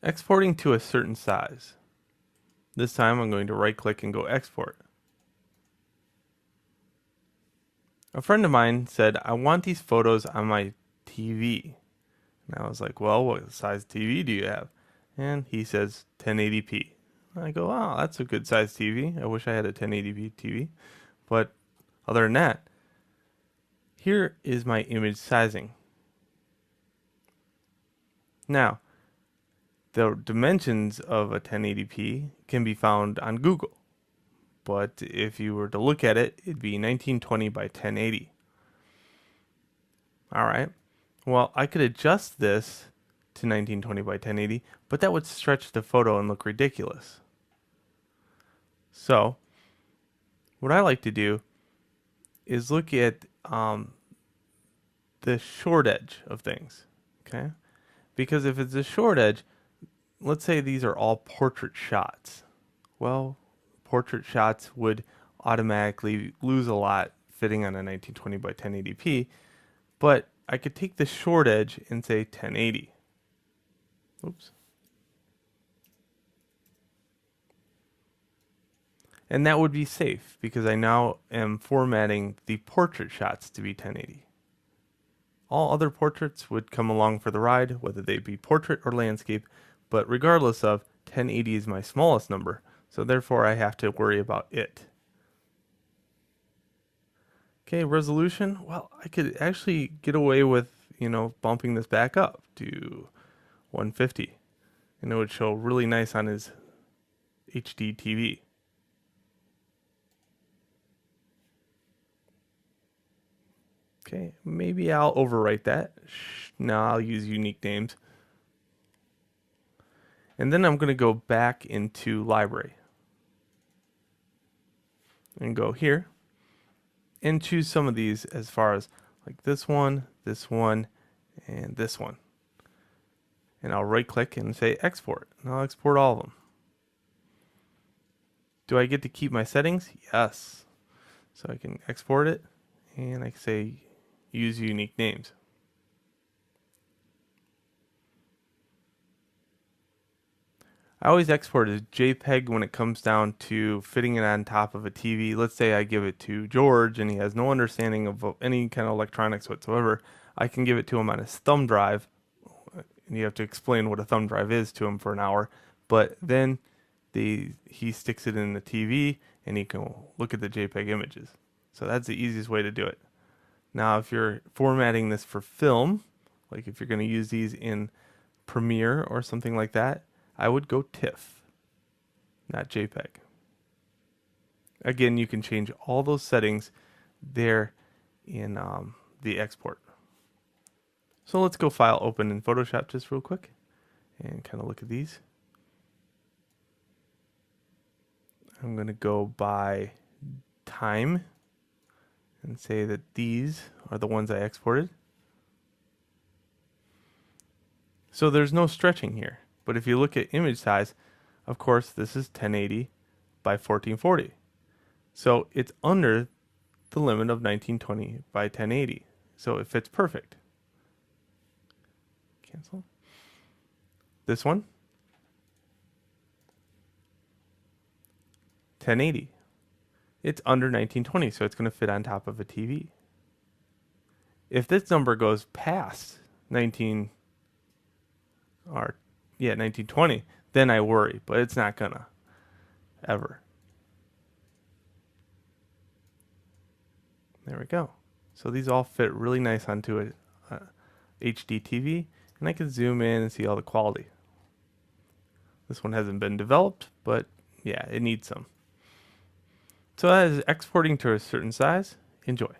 Exporting to a certain size. This time I'm going to right click and go export. A friend of mine said, I want these photos on my TV. And I was like, well, what size TV do you have? And he says 1080p. I go, wow, that's a good size TV. I wish I had a 1080p TV. But other than that, here is my image sizing. Now, the dimensions of a 1080p can be found on Google. But if you were to look at it, it'd be 1920 by 1080. All right. Well, I could adjust this to 1920 by 1080, but that would stretch the photo and look ridiculous. So, what I like to do is look at the short edge of things, okay? Because if it's a short edge, let's say these are all portrait shots. Well, portrait shots would automatically lose a lot fitting on a 1920 by 1080p, but I could take the short edge and say 1080. Oops. And that would be safe because I now am formatting the portrait shots to be 1080. All other portraits would come along for the ride, whether they be portrait or landscape, but regardless of, 1080 is my smallest number, so therefore I have to worry about it. Okay, resolution. Well, I could actually get away with, bumping this back up to 150. And it would show really nice on his HD TV. Okay, maybe I'll overwrite that. No, I'll use unique names. And then I'm going to go back into library. And go here. And choose some of these as far as like this one, and this one. And I'll right click and say export. And I'll export all of them. Do I get to keep my settings? Yes. So I can export it and I can say use unique names. I always export as JPEG when it comes down to fitting it on top of a TV. Let's say I give it to George and he has no understanding of any kind of electronics whatsoever. I can give it to him on his thumb drive, and you have to explain what a thumb drive is to him for an hour. But then he sticks it in the TV and he can look at the JPEG images. So that's the easiest way to do it. Now, if you're formatting this for film, like if you're going to use these in Premiere or something like that, I would go TIFF, not JPEG. Again, you can change all those settings there in the export. So let's go File, Open in Photoshop just real quick and kind of look at these. I'm going to go by time and say that these are the ones I exported. So there's no stretching here. But if you look at image size, of course, this is 1080 by 1440. So it's under the limit of 1920 by 1080. So it fits perfect. Cancel. This one, 1080. It's under 1920, so it's going to fit on top of a TV. If this number goes past 1920, then I worry, but it's not gonna ever. There we go. So these all fit really nice onto a HD TV, and I can zoom in and see all the quality. This one hasn't been developed, but yeah, it needs some. So that is exporting to a certain size. Enjoy.